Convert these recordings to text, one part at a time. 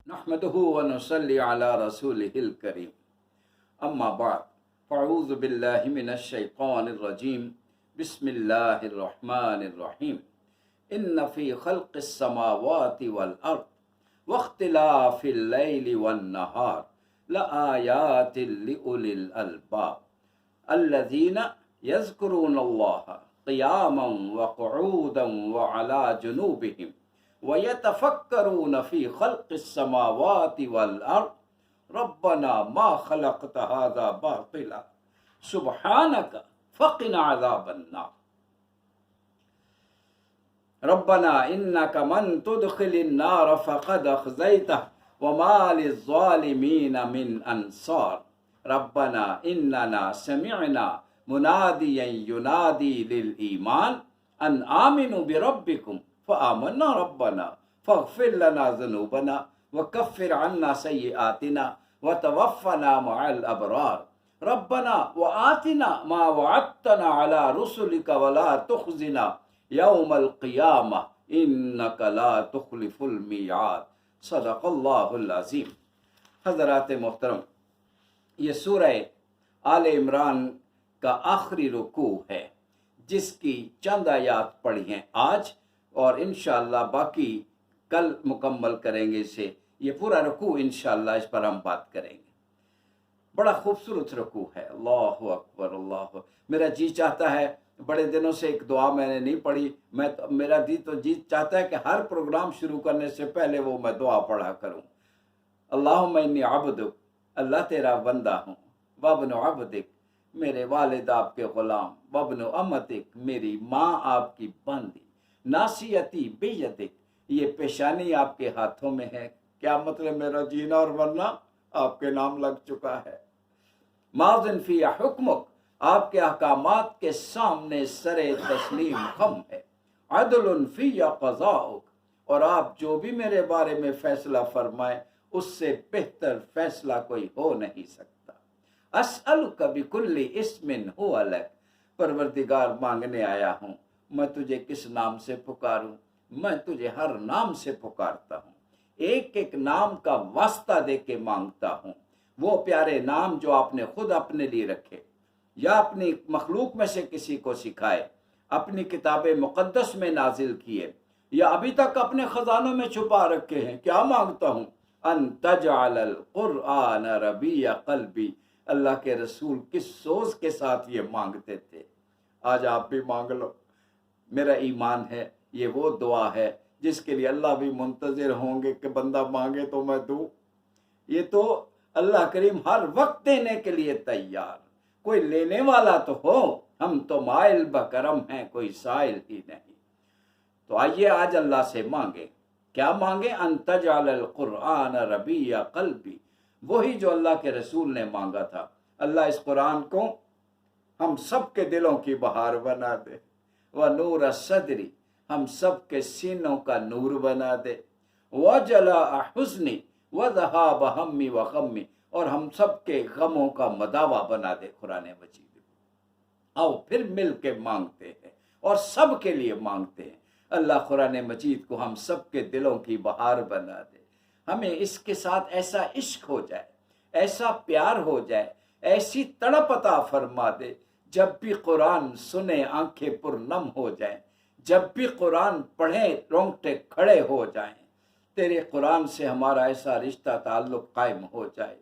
نحمده ونصلي على رسوله الكريم اما بعد فاعوذ بالله من الشيطان الرجيم بسم الله الرحمن الرحيم ان في خلق السماوات والارض واختلاف الليل والنهار لآيات لأولي الألباب الذين يذكرون الله قياما وقعودا وعلى جنوبهم ويتفكرون في خلق السماوات والأرض ربنا ما خلقت هذا باطلا سبحانك فقنا عذاب النار ربنا إنك من تدخل النار فقد أخزيته وما للظالمين من أنصار ربنا إننا سمعنا مناديا ينادي للإيمان أن آمنوا بربكم فآمنا ربنا فاغفر لنا ذنوبنا وكفر عنا سيئاتنا وتوفنا مع الأبرار ربنا وآتنا ما وعدتنا على رسلك ولا تخزنا یوم القیامہ انک لا تخلف المیعاد صدق اللہ العظیم۔ حضرات محترم، یہ سورہ آل عمران کا آخری رکوع ہے جس کی چند آیات پڑھی ہیں آج، اور انشاءاللہ باقی کل مکمل کریں گے اسے۔ یہ پورا رکوع انشاءاللہ اس پر ہم بات کریں گے۔ بڑا خوبصورت رکوع ہے، اللہ اکبر اللہ اکبر۔ میرا جی چاہتا ہے، بڑے دنوں سے ایک دعا میں نے نہیں پڑھی، میرا جی چاہتا ہے کہ ہر پروگرام شروع کرنے سے پہلے وہ میں دعا پڑھا کروں۔ اللہم انی عبدک، اللہ تیرا بندہ ہوں، وابن عبدک، میرے والد آپ کے غلام، وابن امتک، میری ماں آپ کی بندی، ناصیتی بیدک، یہ پیشانی آپ کے ہاتھوں میں ہے۔ کیا مطلب؟ میرا جینا اور مرنا آپ کے نام لگ چکا ہے۔ ماضٍ فی حکمک، آپ کے احکامات کے سامنے سر تسلیم خم ہے۔ عدل فی قضاؤک، اور آپ جو بھی میرے بارے میں فیصلہ فرمائیں اس سے بہتر فیصلہ کوئی ہو نہیں سکتا۔ اسألک بکل اسم هو لک، پروردگار مانگنے آیا ہوں، میں تجھے کس نام سے پکاروں؟ میں تجھے ہر نام سے پکارتا ہوں، ایک ایک نام کا واسطہ دے کے مانگتا ہوں، وہ پیارے نام جو آپ نے خود اپنے لیے رکھے یا اپنی مخلوق میں سے کسی کو سکھائے، اپنی کتاب مقدس میں نازل کیے، یا ابھی تک اپنے خزانوں میں چھپا رکھے ہیں۔ کیا مانگتا ہوں؟ ان تجعل القرآن ربیع قلبی، اللہ کے رسول کس سوز کے ساتھ یہ مانگتے تھے۔ آج آپ بھی مانگ لو۔ میرا ایمان ہے یہ وہ دعا ہے جس کے لیے اللہ بھی منتظر ہوں گے کہ بندہ مانگے تو میں دوں۔ یہ تو اللہ کریم ہر وقت دینے کے لیے تیار، کوئی لینے والا تو ہو، ہم تو مائل بکرم ہیں، کوئی سائل ہی نہیں۔ تو آئیے آج اللہ سے مانگے۔ کیا مانگے؟ ان تجعل القرآن ربیع قلبی، وہی جو اللہ کے رسول نے مانگا تھا۔ اللہ اس قرآن کو ہم سب کے دلوں کی بہار بنا دے، ونور صدری، ہم سب کے سینوں کا نور بنا دے، وجلاء حزنی وذہاب ہمی وغمی، اور ہم سب کے غموں کا مداوا بنا دے قرآن مجید۔ آؤ پھر مل کے مانگتے ہیں اور سب کے لیے مانگتے ہیں۔ اللہ قرآن مجید کو ہم سب کے دلوں کی بہار بنا دے، ہمیں اس کے ساتھ ایسا عشق ہو جائے، ایسا پیار ہو جائے، ایسی تڑپ عطا فرما دے، جب بھی قرآن سنیں آنکھیں پرنم ہو جائیں، جب بھی قرآن پڑھیں رونگٹے کھڑے ہو جائیں۔ تیرے قرآن سے ہمارا ایسا رشتہ تعلق قائم ہو جائے،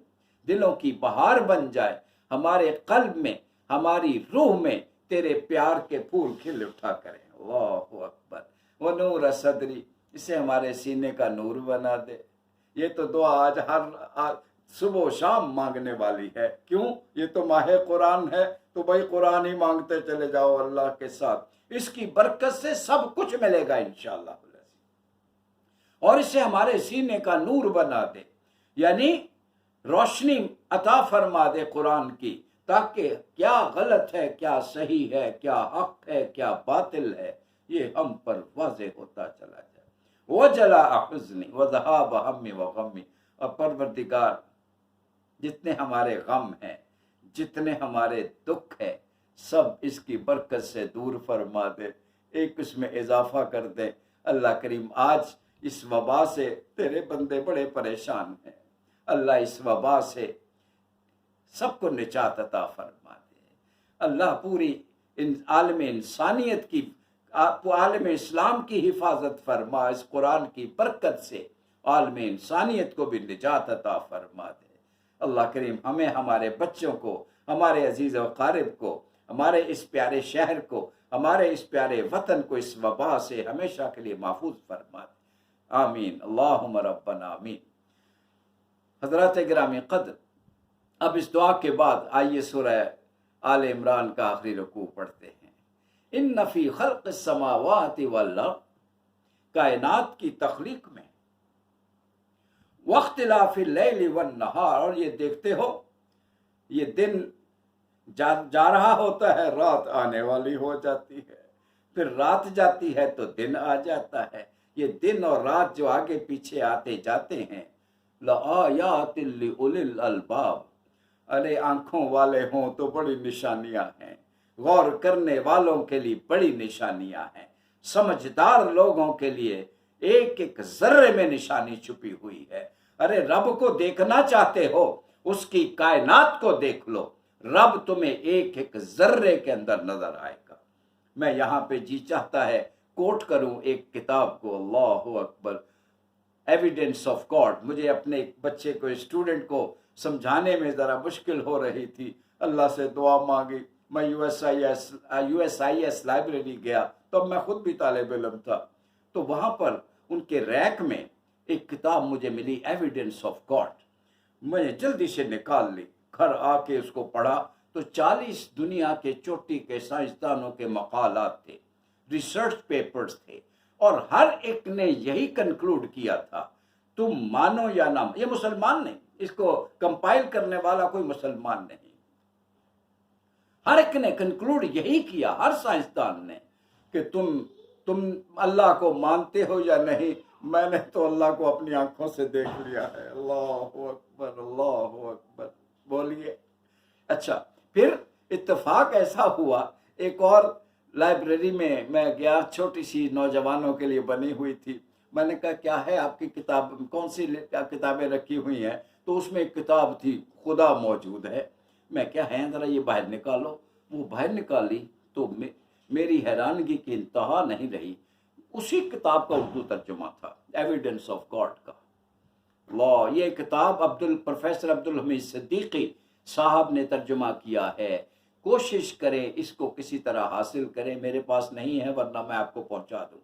دلوں کی بہار بن جائے، ہمارے قلب میں، ہماری روح میں تیرے پیار کے پھول کھل اٹھا کریں۔ اللہ اکبر۔ ونور صدری، اسے ہمارے سینے کا نور بنا دے۔ یہ تو دعا آج ہر صبح و شام مانگنے والی ہے۔ کیوں؟ یہ تو ماہ قرآن ہے، تو بھائی قرآن ہی مانگتے چلے جاؤ اللہ کے ساتھ، اس کی برکت سے سب کچھ ملے گا انشاءاللہ، اور اسے ہمارے سینے کا نور بنا دے، یعنی روشنی عطا فرما دے قرآن کی، تاکہ کیا غلط ہے، کیا صحیح ہے، کیا حق ہے، کیا باطل ہے، یہ ہم پر واضح ہوتا چلا جائے۔ وجلاء حزنی وذہاب ہمی وغمی، اور پروردگار جتنے ہمارے غم ہیں، جتنے ہمارے دکھ ہے، سب اس کی برکت سے دور فرما دے، ایک اس میں اضافہ کر دے۔ اللہ کریم آج اس وبا سے تیرے بندے بڑے پریشان ہیں، اللہ اس وبا سے سب کو نجات عطا فرما دے، اللہ پوری عالم انسانیت کی، عالم اسلام کی حفاظت فرما، اس قرآن کی برکت سے عالم انسانیت کو بھی نجات عطا فرما دے۔ اللہ کریم ہمیں، ہمارے بچوں کو، ہمارے عزیز و اقارب کو، ہمارے اس پیارے شہر کو، ہمارے اس پیارے وطن کو اس وبا سے ہمیشہ کے لیے محفوظ فرما دے، آمین اللہم ربنا آمین۔ حضرات گرامی قدر، اب اس دعا کے بعد آئیے سورہ آل عمران کا آخری رکوع پڑھتے ہیں۔ ان فی خلق السماوات والارض، کائنات کی تخلیق میں، واختلاف اللیل والنہار، اور یہ دیکھتے ہو یہ دن جا رہا ہوتا ہے، رات آنے والی ہو جاتی ہے، پھر رات جاتی ہے تو دن آ جاتا ہے، یہ دن اور رات جو آگے پیچھے آتے جاتے ہیں، لآیات لأولی الالباب، ارے آنکھوں والے ہوں تو بڑی نشانیاں ہیں، غور کرنے والوں کے لیے بڑی نشانیاں ہیں، سمجھدار لوگوں کے لیے ایک ایک ذرے میں نشانی چھپی ہوئی ہے۔ ارے رب کو دیکھنا چاہتے ہو، اس کی کائنات کو دیکھ لو، رب تمہیں ایک ایک ذرے کے اندر نظر آئے گا۔ میں یہاں پہ جی چاہتا ہے کوٹ کروں ایک کتاب کو، اللہ اکبر، ایویڈنس آف گاڈ۔ مجھے اپنے ایک بچے کو، اسٹوڈنٹ کو سمجھانے میں ذرا مشکل ہو رہی تھی، اللہ سے دعا مانگی، میں U S I S library گیا، تو میں خود بھی طالب علم تھا، تو وہاں پر ان کے ریک میں ایک کتاب مجھے ملی، ایویڈنس آف گاڈ، میں نے جلدی سے نکال لی، گھر آ کے اس کو پڑھا تو 40 دنیا کے چوٹی کے سائنسدانوں کے مقالات تھے، ریسرچ پیپرز تھے، اور ہر ایک نے یہی کنکلوڈ کیا تھا، تم مانو یا نہ، یہ مسلمان نہیں، اس کو کمپائل کرنے والا کوئی مسلمان نہیں، ہر ایک نے کنکلوڈ یہی کیا، ہر سائنسدان نے، کہ تم اللہ کو مانتے ہو یا نہیں، میں نے تو اللہ کو اپنی آنکھوں سے دیکھ لیا ہے۔ اللہ اکبر، اللہ اکبر، بولیے۔ اچھا، پھر اتفاق ایسا ہوا، ایک اور لائبریری میں گیا، چھوٹی سی نوجوانوں کے لیے بنی ہوئی تھی، میں نے کہا کیا ہے آپ کی کتاب، کون سی کتابیں رکھی ہوئی ہیں؟ تو اس میں ایک کتاب تھی، خدا موجود ہے۔ میں کیا ہے ذرا یہ باہر نکالو، وہ باہر نکالی تو میری حیرانگی کی انتہا نہیں رہی، اسی کتاب کا اردو ترجمہ تھا، ایویڈنس آف گاڈ کا۔ اللہ، یہ کتاب پروفیسر عبدالحمید صدیقی صاحب نے ترجمہ کیا ہے، کوشش کریں اس کو کسی طرح حاصل کریں، میرے پاس نہیں ہے ورنہ میں آپ کو پہنچا دوں،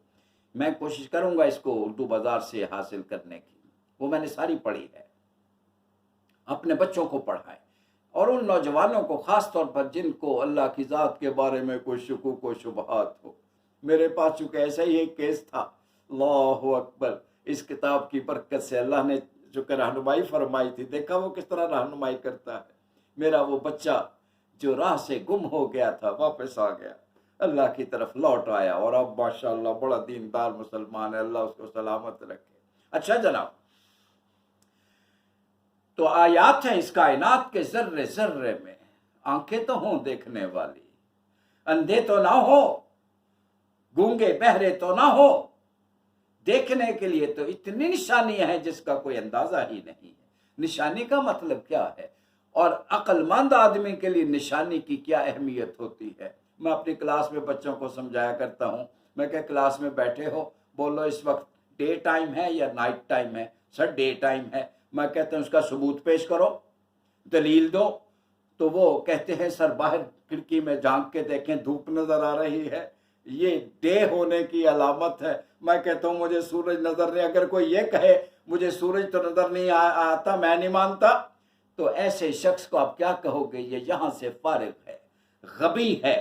میں کوشش کروں گا اس کو اردو بازار سے حاصل کرنے کی، وہ میں نے ساری پڑھی ہے، اپنے بچوں کو پڑھائیں، اور ان نوجوانوں کو خاص طور پر جن کو اللہ کی ذات کے بارے میں کوئی شکوک و شبہات ہو۔ میرے پاس چونکہ ایسا ہی ایک کیس تھا، اللہ اکبر، اس کتاب کی برکت سے اللہ نے جو کہ رہنمائی فرمائی تھی، دیکھا وہ کس طرح رہنمائی کرتا ہے۔ میرا وہ بچہ جو راہ سے گم ہو گیا تھا واپس آ گیا، اللہ کی طرف لوٹ آیا، اور اب ماشاءاللہ بڑا دیندار مسلمان ہے، اللہ اس کو سلامت رکھے۔ اچھا جناب، تو آیات ہیں اس کائنات کے ذرے ذرے میں، آنکھیں تو ہوں دیکھنے والی، اندھے تو نہ ہو، گونگے بہرے تو نہ ہو، دیکھنے کے لیے تو اتنی نشانیاں ہیں جس کا کوئی اندازہ ہی نہیں ہے۔ نشانی کا مطلب کیا ہے، اور عقل مند آدمی کے لیے نشانی کی کیا اہمیت ہوتی ہے۔ میں اپنی کلاس میں بچوں کو سمجھایا کرتا ہوں، میں کہ کلاس میں بیٹھے ہو، بولو اس وقت ڈے ٹائم ہے یا نائٹ ٹائم ہے؟ سر ڈے ٹائم ہے۔ میں کہتا ہوں اس کا ثبوت پیش کرو، دلیل دو، تو وہ کہتے ہیں سر باہر کھڑکی میں جھانک کے دیکھیں دھوپ نظر آ رہی ہے، یہ ڈے ہونے کی علامت ہے۔ میں کہتا ہوں مجھے سورج نظر نہیں، اگر کوئی یہ کہے مجھے سورج تو نظر نہیں آتا، میں نہیں مانتا، تو ایسے شخص کو آپ کیا کہو گے؟ یہ یہاں سے فارغ ہے، غبی ہے،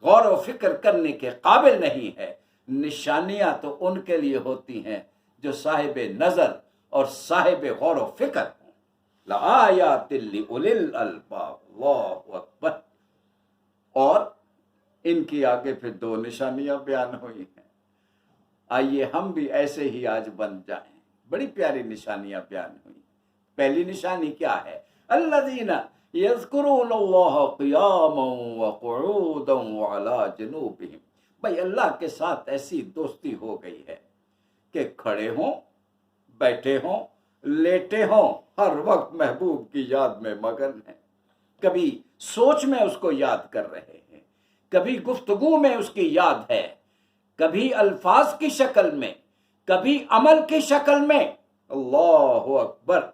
غور و فکر کرنے کے قابل نہیں ہے۔ نشانیاں تو ان کے لیے ہوتی ہیں جو صاحب نظر اور صاحب غور و فکر ہوں۔ لآیات لأولی الالباب، اللہ اکبر۔ اور ان کی آگے پھر 2 نشانیاں بیان ہوئی ہیں، آئیے ہم بھی ایسے ہی آج بن جائیں۔ بڑی پیاری نشانیاں بیان ہوئی۔ پہلی نشانی کیا ہے؟ الذین یذکرون اللہ قیاما وقعودا وعلی جنوبہم، بھائی اللہ کے ساتھ ایسی دوستی ہو گئی ہے کہ کھڑے ہوں، بیٹھے ہوں، لیٹے ہوں، ہر وقت محبوب کی یاد میں مگن ہیں، کبھی سوچ میں اس کو یاد کر رہے ہیں، کبھی گفتگو میں اس کی یاد ہے، کبھی الفاظ کی شکل میں، کبھی عمل کی شکل میں۔ اللہ اکبر،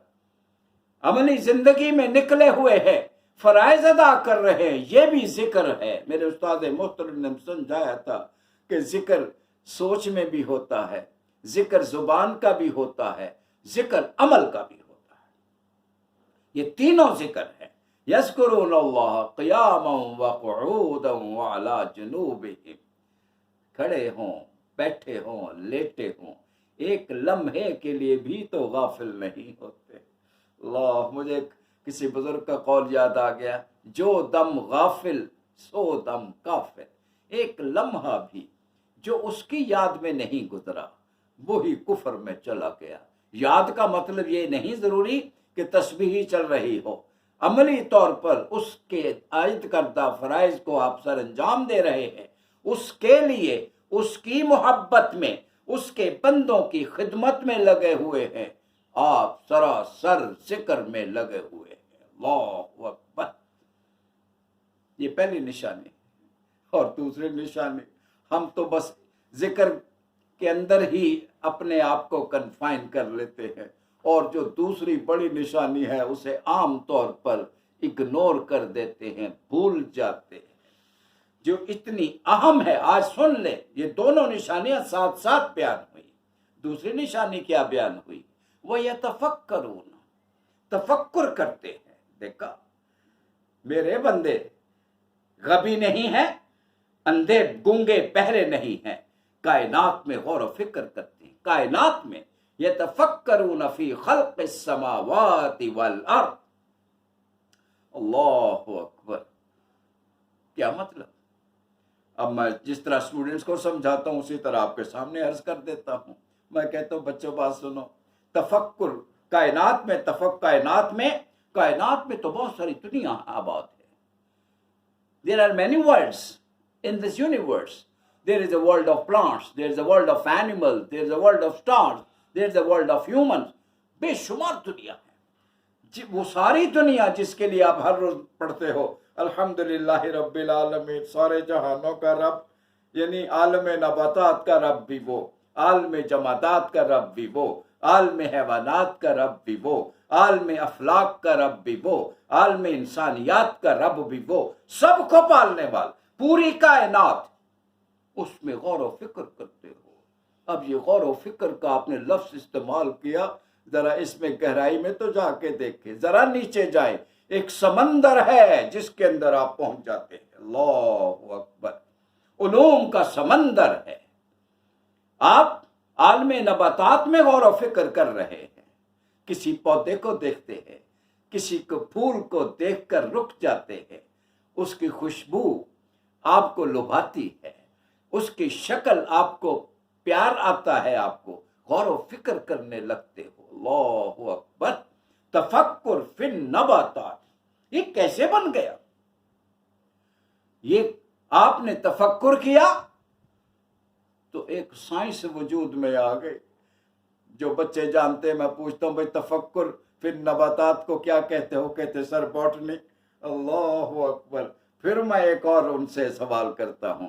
عملی زندگی میں نکلے ہوئے ہیں، فرائض ادا کر رہے ہیں، یہ بھی ذکر ہے۔ میرے استاد محترم نے سمجھایا تھا کہ ذکر سوچ میں بھی ہوتا ہے، ذکر زبان کا بھی ہوتا ہے، ذکر عمل کا بھی ہوتا ہے، یہ تینوں ذکر ہے۔ یذکرون اللہ قیاما وقعودا وعلی جنوبہم، کھڑے ہوں، بیٹھے ہوں، لیٹے ہوں، ایک لمحے کے لیے بھی تو غافل نہیں ہوتے۔ اللہ، مجھے کسی بزرگ کا قول یاد آ گیا، جو دم غافل سو دم کافر۔ ایک لمحہ بھی جو اس کی یاد میں نہیں گزرا وہی کفر میں چلا گیا۔ یاد کا مطلب یہ نہیں ضروری کہ تسبیح ہی چل رہی ہو، عملی طور پر اس کے عائد کردہ فرائض کو آپ سر انجام دے رہے ہیں، اس کے لیے اس کی محبت میں، اس کے بندوں کی خدمت میں لگے ہوئے ہیں، آپ سراسر ذکر میں لگے ہوئے ہیں۔ اللہ اکبر، یہ پہلی نشانی۔ اور دوسری نشانی، ہم تو بس ذکر کے اندر ہی اپنے آپ کو کنفائن کر لیتے ہیں، اور جو دوسری بڑی نشانی ہے اسے عام طور پر اگنور کر دیتے ہیں، بھول جاتے ہیں، جو اتنی اہم ہے۔ آج سن لیں، یہ دونوں نشانیاں ساتھ ساتھ بیان ہوئی۔ دوسری نشانی کیا بیان ہوئی؟ وَيَتَفَكَّرُونَ، تفکر کرتے ہیں۔ دیکھا، میرے بندے غبی نہیں ہیں، اندھے گونگے بہرے نہیں ہیں، کائنات میں غور و فکر کرتے ہیں، کائنات میں یتفکرون فی خلق السماوات والارض۔ اللہ اکبر، کیا مطلب؟ اب میں جس طرح اسٹوڈنٹس کو سمجھاتا ہوں اسی طرح آپ کے سامنے عرض کر دیتا ہوں۔ میں کہتا ہوں بچوں بات سنو، تفکر کائنات میں، کائنات میں تو بہت ساری دنیا آباد ہے۔ There are many worlds in this universe. There is a world of plants, there is a world of animals, there is a world of stars, there is a world of humans. بے شمار دنیا ہے، وہ ساری دنیا جس کے لیے آپ ہر روز پڑھتے ہو الحمدللہ رب العالمین، سارے جہانوں کا رب، یعنی عالم نباتات کا رب بھی وہ، عالم جمادات کا رب بھی وہ، عالم حیوانات کا رب بھی وہ، عالم افلاک کا رب بھی وہ، عالم انسانیات کا رب بھی وہ، سب کو پالنے والا، پوری کائنات، اس میں غور و فکر کرتے ہو۔ اب یہ غور و فکر کا آپ نے لفظ استعمال کیا، ذرا اس میں گہرائی میں تو جا کے دیکھیں، ذرا نیچے جائیں، ایک سمندر ہے جس کے اندر آپ پہنچ جاتے ہیں۔ اللہ اکبر، علوم کا سمندر ہے۔ آپ عالم نباتات میں غور و فکر کر رہے ہیں، کسی پودے کو دیکھتے ہیں، کسی کو پھول کو دیکھ کر رک جاتے ہیں، اس کی خوشبو آپ کو لبھاتی ہے، اس کی شکل آپ کو پیار آتا ہے، آپ کو غور و فکر کرنے لگتے ہو۔ اللہ اکبر، تفکر فی النباتات، یہ کیسے بن گیا؟ یہ آپ نے تفکر کیا تو ایک سائنس وجود میں آ گئی۔ جو بچے جانتے ہیں، میں پوچھتا ہوں بھائی تفکر فی النباتات کو کیا کہتے ہو؟ کہتے سر باٹنی۔ اللہ اکبر، پھر میں ایک اور ان سے سوال کرتا ہوں،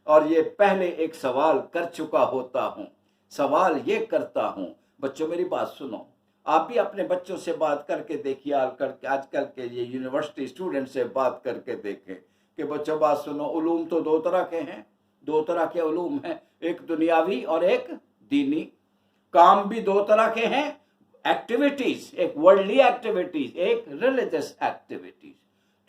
اور یہ پہلے ایک سوال کر چکا ہوتا ہوں، سوال یہ کرتا ہوں، بچوں میری بات سنو، آپ بھی اپنے بچوں سے بات کر کے دیکھیے، آج کل کے یہ یونیورسٹی اسٹوڈنٹ سے بات کر کے دیکھیں کہ بچوں بات سنو، علوم تو دو طرح کے ہیں، دو طرح کے علوم ہیں، ایک دنیاوی اور ایک دینی۔ کام بھی دو طرح کے ہیں، ایکٹیویٹیز، ایک ورلڈلی ایکٹیویٹیز، ایک ریلیجس ایکٹیویٹیز،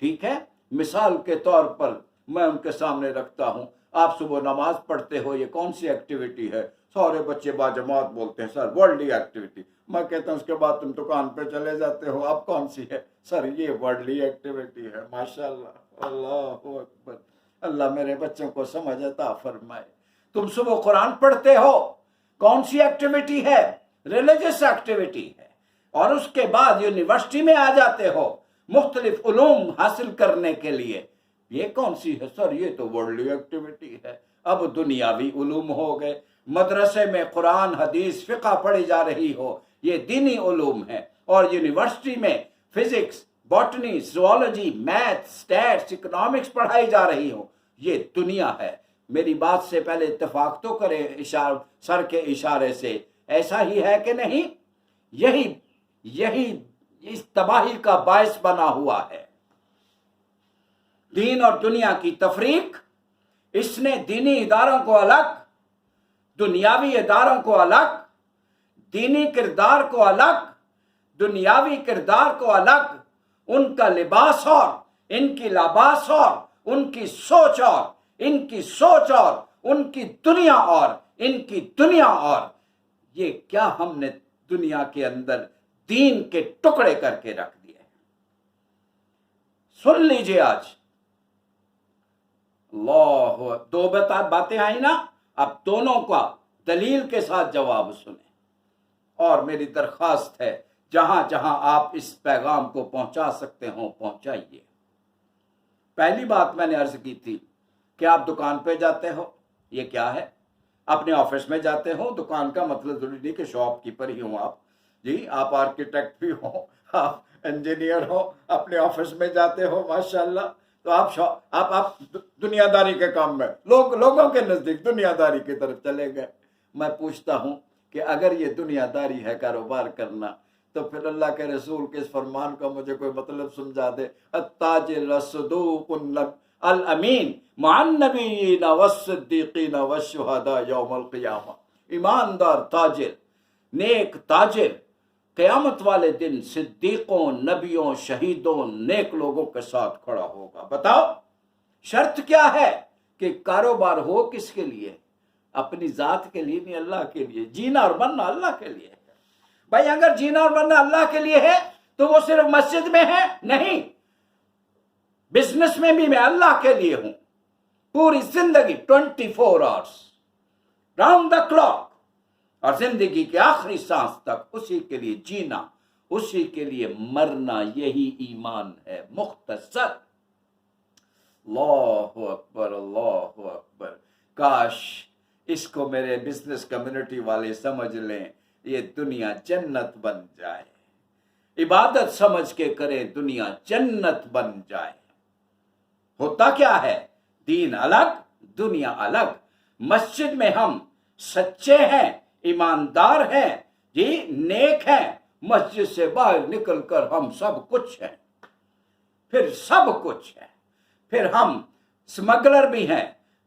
ٹھیک ہے؟ مثال کے طور پر میں ان کے سامنے رکھتا ہوں، آپ صبح نماز پڑھتے ہو، یہ کون سی ایکٹیویٹی ہے؟ سارے بچے باجماعت بولتے ہیں سر ورلڈلی ایکٹیویٹی۔ میں کہتا ہوں اس کے بعد تم دکان پہ چلے جاتے ہو، اب کون سی ہے؟ سر یہ ورلڈلی ایکٹیویٹی ہے۔ ماشاءاللہ، اللہ اکبر، اللہ میرے بچوں کو سمجھ عطا فرمائے۔ تم صبح قرآن پڑھتے ہو، کون سی ایکٹیویٹی ہے؟ ریلیجس ایکٹیویٹی ہے، اور اس کے بعد یونیورسٹی میں آ جاتے ہو مختلف علوم حاصل کرنے کے لیے، یہ کون سی ہے؟ سر یہ تو ورلڈلی ایکٹیویٹی ہے۔ اب دنیاوی علوم ہو گئے، مدرسے میں قرآن حدیث فقہ پڑھی جا رہی ہو، یہ دینی علوم ہے، اور یونیورسٹی میں physics, botany, zoology, math, stats, economics پڑھائی جا رہی ہو، یہ دنیا ہے۔ میری بات سے پہلے اتفاق تو کریں سر کے اشارے سے، ایسا ہی ہے کہ نہیں؟ یہی اس تباہی کا باعث بنا ہوا ہے۔ دین اور دنیا کی تفریق، اس نے دینی اداروں کو الگ، دنیاوی اداروں کو الگ، دینی کردار کو الگ، دنیاوی کردار کو الگ، ان کا لباس اور ان کی لباس اور ان کی سوچ اور ان کی سوچ اور ان کی دنیا اور ان کی دنیا اور، یہ کیا ہم نے دنیا کے اندر دین کے ٹکڑے کر کے رکھ دیے۔ سن لیجئے آج اللہ، دو باتیں آئی نا، اب دونوں کا دلیل کے ساتھ جواب سنیں، اور میری درخواست ہے جہاں جہاں آپ اس پیغام کو پہنچا سکتے ہوں پہنچائیے۔ پہلی بات میں نے عرض کی تھی کہ آپ دکان پہ جاتے ہو، یہ کیا ہے؟ اپنے آفس میں جاتے ہو، دکان کا مطلب ضروری نہیں کہ شاپ کیپر ہی ہوں آپ، جی آپ آرکیٹیکٹ بھی ہو، آپ انجینئر ہو، اپنے آفس میں جاتے ہو ماشاءاللہ، تو آپ دنیا داری کے کام میں لوگوں کے نزدیک دنیا داری کی طرف چلے گئے۔ میں پوچھتا ہوں کہ اگر یہ دنیا داری ہے کاروبار کرنا، تو پھر اللہ کے رسول کے اس فرمان کا مجھے کوئی مطلب سمجھا دے، التاجر الصدوق الامین مع النبیین والصدیقین والشہداء یوم القیامہ۔ ایماندار تاجر، نیک تاجر قیامت والے دن صدیقوں، نبیوں، شہیدوں، نیک لوگوں کے ساتھ کھڑا ہوگا۔ بتاؤ شرط کیا ہے کہ کاروبار ہو کس کے لیے؟ اپنی ذات کے لیے نہیں، اللہ کے لیے۔ جینا اور مرنا اللہ کے لیے ہے۔ بھائی اگر جینا اور مرنا اللہ کے لیے ہے تو وہ صرف مسجد میں ہے؟ نہیں، بزنس میں بھی میں اللہ کے لیے ہوں، پوری زندگی 24 آورس راؤنڈ دا کلاک، اور زندگی کے آخری سانس تک اسی کے لیے جینا، اسی کے لیے مرنا، یہی ایمان ہے مختصر۔ اللہ اکبر، اللہ اکبر۔ کاش اس کو میرے بزنس کمیونٹی والے سمجھ لیں، یہ دنیا جنت بن جائے، عبادت سمجھ کے کریں، دنیا جنت بن جائے۔ ہوتا کیا ہے؟ دین الگ، دنیا الگ۔ مسجد میں ہم سچے ہیں، ایماندار ہیں، جی نیک ہیں، مسجد سے باہر نکل کر ہم سب کچھ ہیں، پھر سب کچھ ہے، پھر ہم سمگلر بھی ہیں،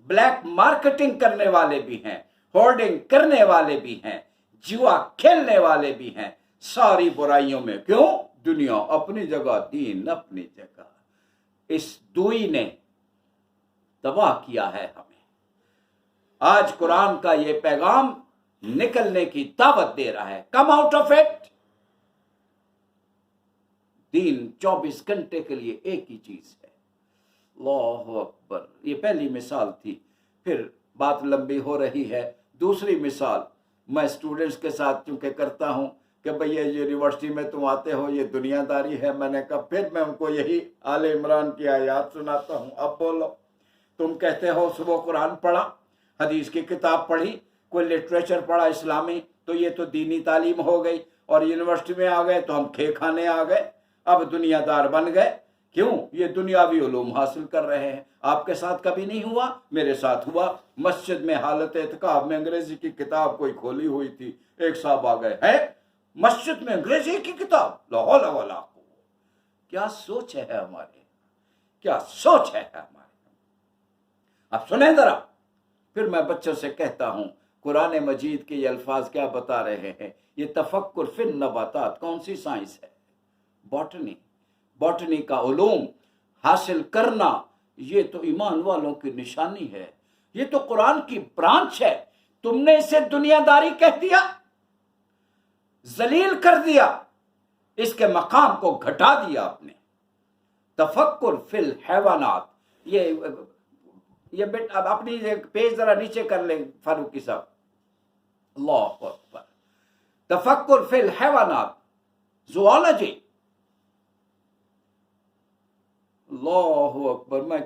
بلیک مارکیٹنگ کرنے والے بھی ہیں، ہورڈنگ کرنے والے بھی ہیں، جوا کھیلنے والے بھی ہیں، ساری برائیوں میں۔ کیوں؟ دنیا اپنی جگہ، دین اپنی جگہ۔ اس دوئی نے تباہ کیا ہے ہمیں۔ آج قرآن کا یہ پیغام نکلنے کی دعوت دے رہا ہے، کم آؤٹ آف اٹ۔ دین 24 گھنٹے کے لیے ایک ہی چیز ہے۔ اللہ اکبر۔ یہ پہلی مثال تھی، پھر بات لمبی ہو رہی ہے۔ دوسری مثال میں اسٹوڈنٹس کے ساتھ چونکہ کرتا ہوں کہ بھئی یہ یونیورسٹی میں تم آتے ہو، یہ دنیا داری ہے، میں نے کہا پھر میں ان کو یہی آل عمران کی آیات سناتا ہوں۔ اب بولو، تم کہتے ہو صبح قرآن پڑھا، حدیث کی کتاب پڑھی، کوئی لٹریچر پڑھا اسلامی، تو یہ تو دینی تعلیم ہو گئی، اور یونیورسٹی میں آ گئے تو ہم کھے کھانے آ گئے، اب دنیا دار بن گئے۔ کیوں؟ یہ دنیاوی علوم حاصل کر رہے ہیں۔ آپ کے ساتھ کبھی نہیں ہوا؟ میرے ساتھ ہوا۔ مسجد میں حالت اعتکاف میں انگریزی کی کتاب کوئی کھولی ہوئی تھی، ایک صاحب آ گئے، ہے مسجد میں انگریزی کی کتاب؟ لا حول ولا قوت۔ کیا سوچ ہے ہمارے، کیا سوچ ہے ہمارے۔ اب سنیں ذرا، پھر میں بچوں سے کہتا ہوں قرآن مجید کے یہ الفاظ کیا بتا رہے ہیں۔ یہ تفکر فی النباتات کون سی سائنس ہے؟ باٹنی۔ باٹنی کا علوم حاصل کرنا، یہ تو ایمان والوں کی نشانی ہے، یہ تو قرآن کی برانچ ہے۔ تم نے اسے دنیا داری کہہ دیا، ذلیل کر دیا، اس کے مقام کو گھٹا دیا آپ نے۔ تفکر فی الحیوانات، یہ بیٹ اب اپنی پیج ذرا نیچے کر لیں فاروقی صاحب۔ اللہ اکبر۔ تفکر فی الحیوانات، زوالوجی۔ اللہ اکبر۔ میں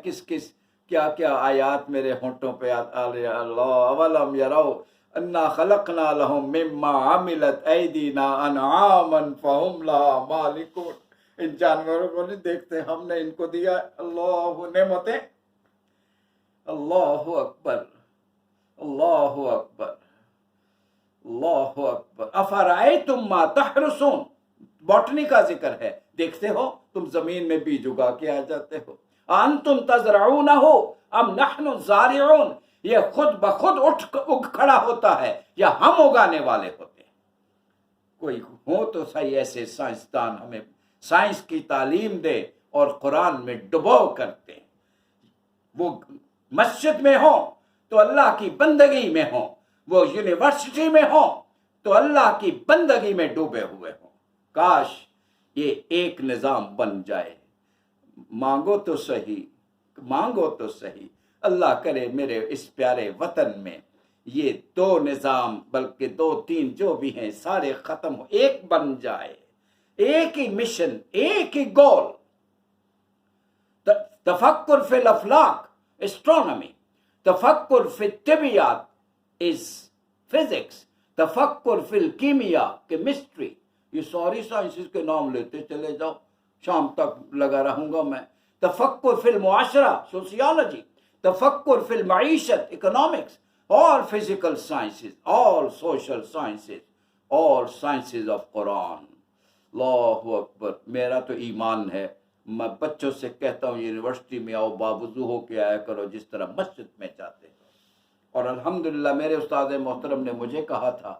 کیا کیا آیات میرے ہونٹوں پہ آ رہے، اللہ اولم یرو انا خلقنا لهم مما عملت ایدینا انعاما فهم لها مالکون. ان جانوروں کو نہیں دیکھتے، ہم نے ان کو دیا اللہ نعمتیں. اللہ اکبر، اللہ اکبر، اللہ اکبر. افرأیتم ما تحرثون، باٹنی کا ذکر ہے. دیکھتے ہو تم زمین میں بیج اگا کے آ جاتے ہو. انتم تزرعونہ ام نحن الزارعون، یہ خود بخود اگ کھڑا ہوتا ہے یا ہم اگانے والے ہوتے ہیں؟ کوئی ہو تو صحیح ایسے سائنسدان ہمیں سائنس کی تعلیم دے اور قرآن میں ڈبو کرتے. وہ مسجد میں ہوں تو اللہ کی بندگی میں ہوں، وہ یونیورسٹی میں ہوں تو اللہ کی بندگی میں ڈوبے ہوئے ہوں. کاش یہ ایک نظام بن جائے. مانگو تو صحیح، مانگو تو صحیح. اللہ کرے میرے اس پیارے وطن میں یہ دو نظام، بلکہ دو تین جو بھی ہیں، سارے ختم ہو، ایک بن جائے، ایک ہی مشن، ایک ہی گول. تفکر فی الافلاک اسٹرونومی، تفکر فی الطبیعات از فزکس، تفکر فی الکیمیا کیمسٹری. یہ ساری سائنسز کے نام لیتے چلے جاؤ، شام تک لگا رہوں گا میں. تفکر فی المعاشرہ سوسیالوجی، تفکر فی المعیشت economics, all physical sciences, all social sciences, all sciences of Quran. اللہ اکبر. میرا تو ایمان ہے، میں بچوں سے کہتا ہوں یونیورسٹی میں آؤ، باوضو ہو کے آیا کرو جس طرح مسجد میں جاتے ہو. اور الحمدللہ میرے استاد محترم نے مجھے کہا تھا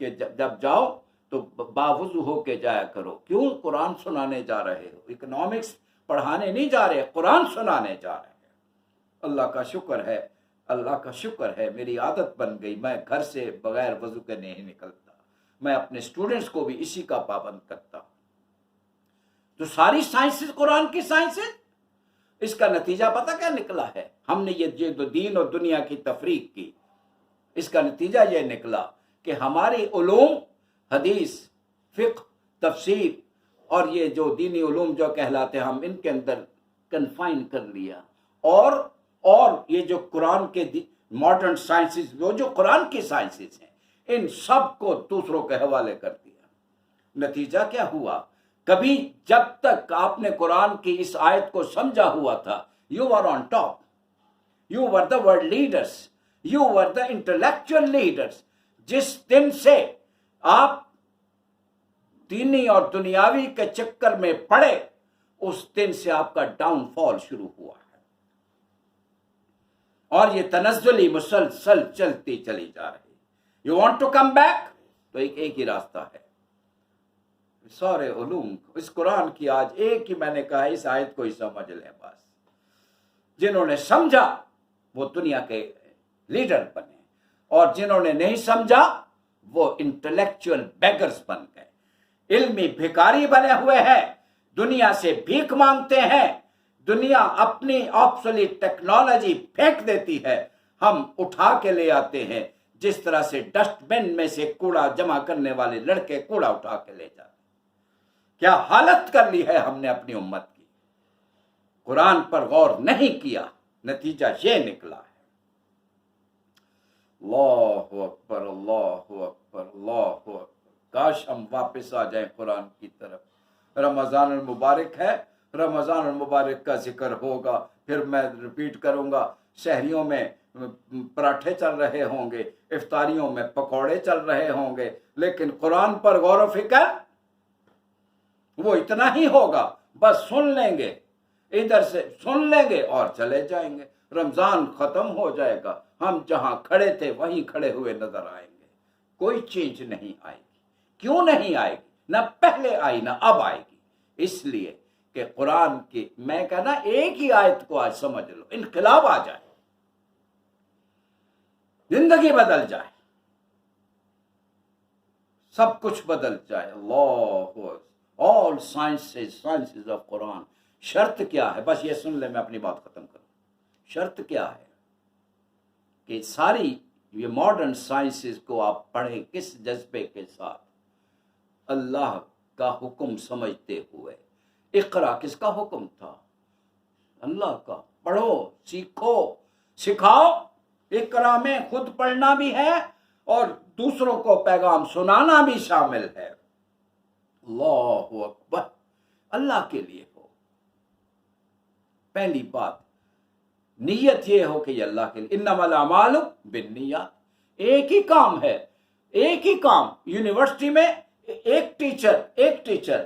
کہ جب جاؤ تو باوضو ہو کے جایا کرو. کیوں؟ قرآن سنانے جا رہے ہو، اکنامکس پڑھانے نہیں جا رہے، قرآن سنانے جا رہے ہیں. اللہ کا شکر ہے، اللہ کا شکر ہے، میری عادت بن گئی. میں گھر سے بغیر وضو کے نہیں نکلتا. میں اپنے اسٹوڈنٹس کو بھی اسی کا پابند کرتا ہوں. تو ساری سائنسز قرآن کی سائنسز، اس کا نتیجہ پتہ کیا نکلا ہے؟ ہم نے یہ دین اور دنیا کی تفریق کی، اس کا نتیجہ یہ نکلا کہ ہماری علوم، حدیث، فقہ، تفسیر اور یہ جو دینی علوم جو کہلاتے ہیں، ہم ان کے اندر کنفائن کر لیا. اور یہ جو قرآن کے ماڈرن سائنسز، وہ جو قرآن کی سائنسز ہیں، ان سب کو دوسروں کے حوالے کر دیا. نتیجہ کیا ہوا؟ کبھی جب تک آپ نے قرآن کی اس آیت کو سمجھا ہوا تھا، you are on top, you were the world leaders, you were the intellectual leaders. جس دن سے آپ دینی اور دنیاوی کے چکر میں پڑے، اس دن سے آپ کا ڈاؤن فال شروع ہوا ہے. اور یہ تنزلی مسلسل چلتی چلی جا رہی. You want to come back, تو ایک ہی راستہ ہے. سارے علوم اس قرآن کی آج ایک ہی میں نے کہا، اس آیت کو ہی سمجھ لیں بس. جنہوں نے سمجھا وہ دنیا کے لیڈر بنے، اور جنہوں نے نہیں سمجھا وہ انٹلیکچوئل بیگرز بن گئے، علمی بھکاری بنے ہوئے ہیں، دنیا سے بھیک مانگتے ہیں. دنیا اپنی آبسولیٹ ٹیکنالوجی پھینک دیتی ہے، ہم اٹھا کے لے آتے ہیں، جس طرح سے ڈسٹ بن میں سے کوڑا جمع کرنے والے لڑکے کوڑا اٹھا کے لے جاتے ہیں. کیا حالت کر لی ہے ہم نے اپنی امت کی. قرآن پر غور نہیں کیا، نتیجہ یہ نکلا ہے. اللہ اکبر، اللہ اکبر، اللہ اکبر. کاش ہم واپس آ جائیں قرآن کی طرف. رمضان المبارک ہے، رمضان المبارک کا ذکر ہوگا، پھر میں ریپیٹ کروں گا. شہریوں میں پراٹھے چل رہے ہوں گے، افطاریوں میں پکوڑے چل رہے ہوں گے، لیکن قرآن پر غور و فکر وہ اتنا ہی ہوگا. بس سن لیں گے، ادھر سے سن لیں گے اور چلے جائیں گے. رمضان ختم ہو جائے گا، ہم جہاں کھڑے تھے وہیں کھڑے ہوئے نظر آئیں گے. کوئی چینج نہیں آئے گی. کیوں نہیں آئے گی؟ نہ پہلے آئی نہ اب آئے گی. اس لیے کہ قرآن کی، میں کہنا ایک ہی آیت کو آج سمجھ لو، انقلاب آ جائے، زندگی بدل جائے، سب کچھ بدل جائے. اللہ all sciences of قرآن. شرط کیا ہے؟ بس یہ سن لے، میں اپنی بات ختم کروں. شرط کیا ہے کہ ساری یہ ماڈرن سائنسز کو آپ پڑھیں کس جذبے کے ساتھ؟ اللہ کا حکم سمجھتے ہوئے. اقرا کس کا حکم تھا؟ اللہ کا. پڑھو، سیکھو، سکھاؤ. اقرا میں خود پڑھنا بھی ہے اور دوسروں کو پیغام سنانا بھی شامل ہے۔ اللہ اکبر، اللہ کے لیے ہو۔ پہلی بات نیت یہ ہو کہ یہ اللہ کے لیے، انما الاعمال بالنیات۔ ایک ہی کام ہے، ایک ہی کام یونیورسٹی میں ایک ٹیچر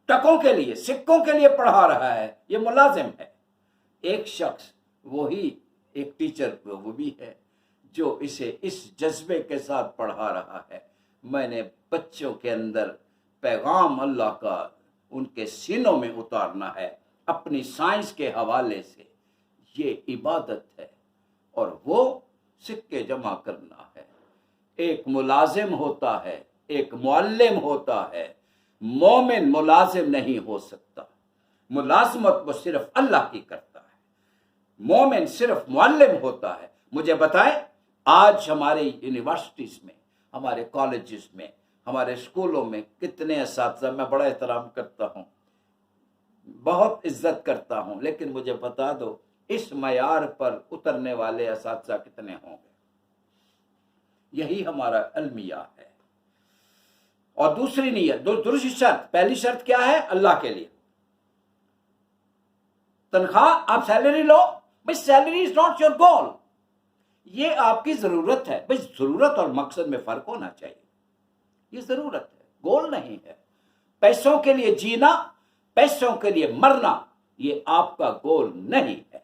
ٹکوں کے لیے، سکوں کے لیے پڑھا رہا ہے، یہ ملازم ہے۔ ایک شخص وہی ایک ٹیچر وہ بھی ہے جو اسے اس جذبے کے ساتھ پڑھا رہا ہے، میں نے بچوں کے اندر پیغام اللہ کا ان کے سینوں میں اتارنا ہے اپنی سائنس کے حوالے سے۔ یہ عبادت ہے، اور وہ سکے جمع کرنا ہے۔ ایک ملازم ہوتا ہے، ایک معلم ہوتا ہے، مومن ملازم نہیں ہو سکتا۔ ملازمت وہ صرف اللہ کی کرتا ہے، مومن صرف معلم ہوتا ہے۔ مجھے بتائیں، آج ہمارے یونیورسٹیز میں، ہمارے کالجز میں، ہمارے اسکولوں میں کتنے اساتذہ، میں بڑا احترام کرتا ہوں، بہت عزت کرتا ہوں، لیکن مجھے بتا دو اس معیار پر اترنے والے اساتذہ کتنے ہوں گے؟ یہی ہمارا المیہ ہے۔ اور دوسری نیت، دوسری شرط، پہلی شرط کیا ہے؟ اللہ کے لیے تنخواہ، آپ سیلری لو، بھائی salary is not your goal, یہ آپ کی ضرورت ہے۔ بھائی ضرورت اور مقصد میں فرق ہونا چاہیے، یہ ضرورت ہے، گول نہیں ہے۔ پیسوں کے لیے جینا، پیسوں کے لیے مرنا، یہ آپ کا گول نہیں ہے،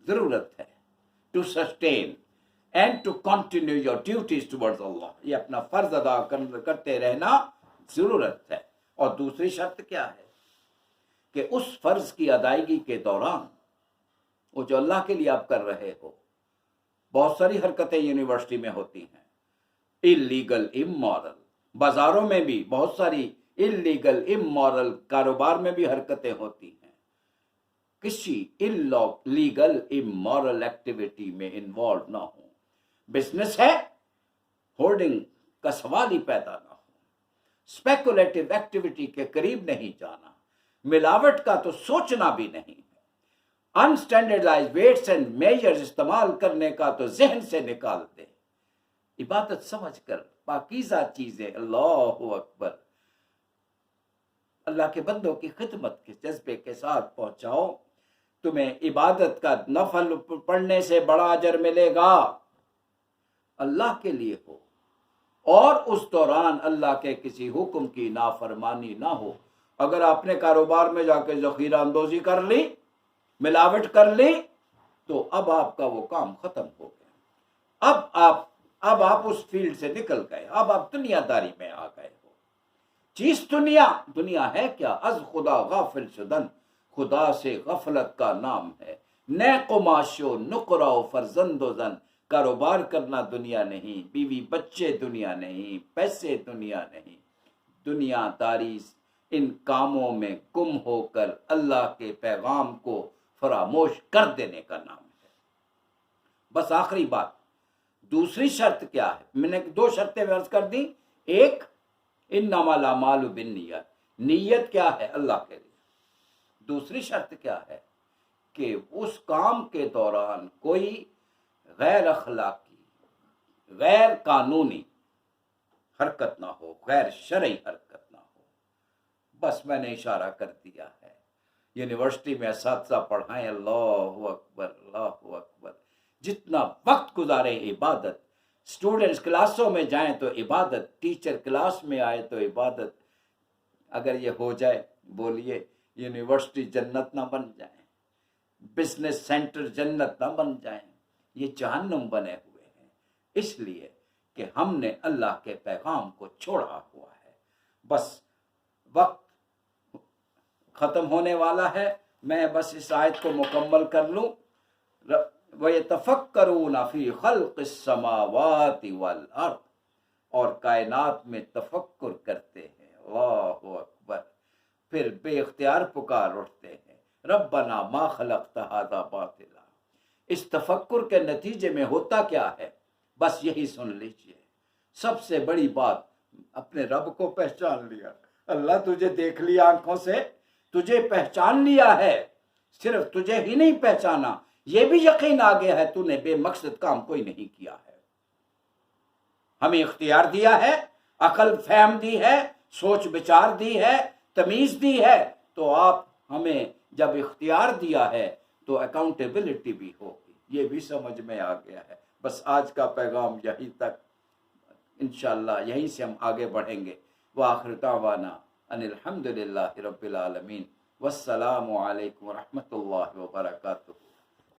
ضرورت ہے to sustain and to continue your duties towards اللہ، یہ اپنا فرض ادا کرتے رہنا ضرورت ہے۔ اور دوسری شرط کیا ہے؟ کہ اس فرض کی ادائیگی کے دوران، وہ جو اللہ کے لیے آپ کر رہے ہو، بہت ساری حرکتیں یونیورسٹی میں ہوتی ہیں، اللیگل، امورل، بازاروں میں بھی بہت ساری اللیگل، امورل، کاروبار میں بھی حرکتیں ہوتی ہیں، کسی لیگل امورل ایکٹیویٹی میں انوالو نہ ہو۔ بزنس ہے، ہولڈنگ کا سوال ہی پیدا نہ ہو، اسپیکولیٹو ایکٹیویٹی کے قریب نہیں جانا، ملاوٹ کا تو سوچنا بھی نہیں، انسٹینڈرڈائز ویٹس اینڈ میجرز استعمال کرنے کا تو ذہن سے نکال دے۔ عبادت سمجھ کر پاکیزہ چیزیں، اللہ اکبر، اللہ کے بندوں کی خدمت کے جذبے کے ساتھ پہنچاؤ، تمہیں عبادت کا نفل پڑھنے سے بڑا اجر ملے گا۔ اللہ کے لیے ہو، اور اس دوران اللہ کے کسی حکم کی نافرمانی نہ ہو۔ اگر آپ نے کاروبار میں جا کے ذخیرہ اندوزی کر لی، ملاوٹ کر لی، تو اب آپ کا وہ کام ختم ہو گیا، اب آپ اس فیلڈ سے نکل گئے، اب آپ دنیا داری میں آ گئے ہو۔ چیز دنیا ہے کیا؟ از خدا غافل شدن، خدا سے غفلت کا نام ہے۔ نیک و معاشو نقرہ و فرزند و زن، کاروبار کرنا دنیا نہیں، بیوی بچے دنیا نہیں، پیسے دنیا نہیں، دنیا داری ان کاموں میں گم ہو کر اللہ کے پیغام کو فراموش کر دینے کا نام ہے۔ بس آخری بات، دوسری شرط کیا ہے؟ میں نے 2 شرطیں عرض کر دیں۔ ایک، انما الاعمال بالنیات، نیت کیا ہے؟ اللہ کے لیے۔ دوسری شرط کیا ہے؟ کہ اس کام کے دوران کوئی غیر اخلاقی، غیر قانونی حرکت نہ ہو، غیر شرعی حرکت نہ ہو۔ بس میں نے اشارہ کر دیا ہے۔ یونیورسٹی میں اساتذہ پڑھائیں، اللہ اکبر، اللہ اکبر، جتنا وقت گزارے عبادت، اسٹوڈنٹس کلاسوں میں جائیں تو عبادت، ٹیچر کلاس میں آئے تو عبادت۔ اگر یہ ہو جائے، بولیے یونیورسٹی جنت نہ بن جائیں، بزنس سینٹر جنت نہ بن جائیں، یہ جہنم بنے ہوئے ہیں، اس لیے کہ ہم نے اللہ کے پیغام کو چھوڑا ہوا ہے۔ بس وقت ختم ہونے والا ہے، میں بس اس آیت کو مکمل کر لوں۔ وَيَتَفَكَّرُونَ فِي خَلْقِ السَّمَاوَاتِ وَالْأَرْضِ، اور کائنات میں تفکر کرتے ہیں، اللہ اکبر، پھر بے اختیار پکار اٹھتے ہیں، ربنا ما خلقت هذا باطلا۔ اس تفکر کے نتیجے میں ہوتا کیا ہے؟ بس یہی سن لیجئے، سب سے بڑی بات، اپنے رب کو پہچان لیا۔ اللہ تجھے دیکھ لیا آنکھوں سے، تجھے پہچان لیا ہے، صرف تجھے ہی نہیں پہچانا، یہ بھی یقین آ گیا ہے تو نے بے مقصد کام کوئی نہیں کیا ہے۔ ہمیں اختیار دیا ہے، عقل فہم دی ہے، سوچ بچار دی ہے، تمیز دی ہے، تو آپ ہمیں جب اختیار دیا ہے تو اکاؤنٹیبلٹی بھی ہوگی، یہ بھی سمجھ میں آ گیا ہے۔ بس آج کا پیغام یہی تک، انشاءاللہ یہیں سے ہم آگے بڑھیں گے۔ وآخر دعوانا ان الحمد للہ رب العالمین، والسلام علیکم ورحمۃ اللہ وبرکاتہ۔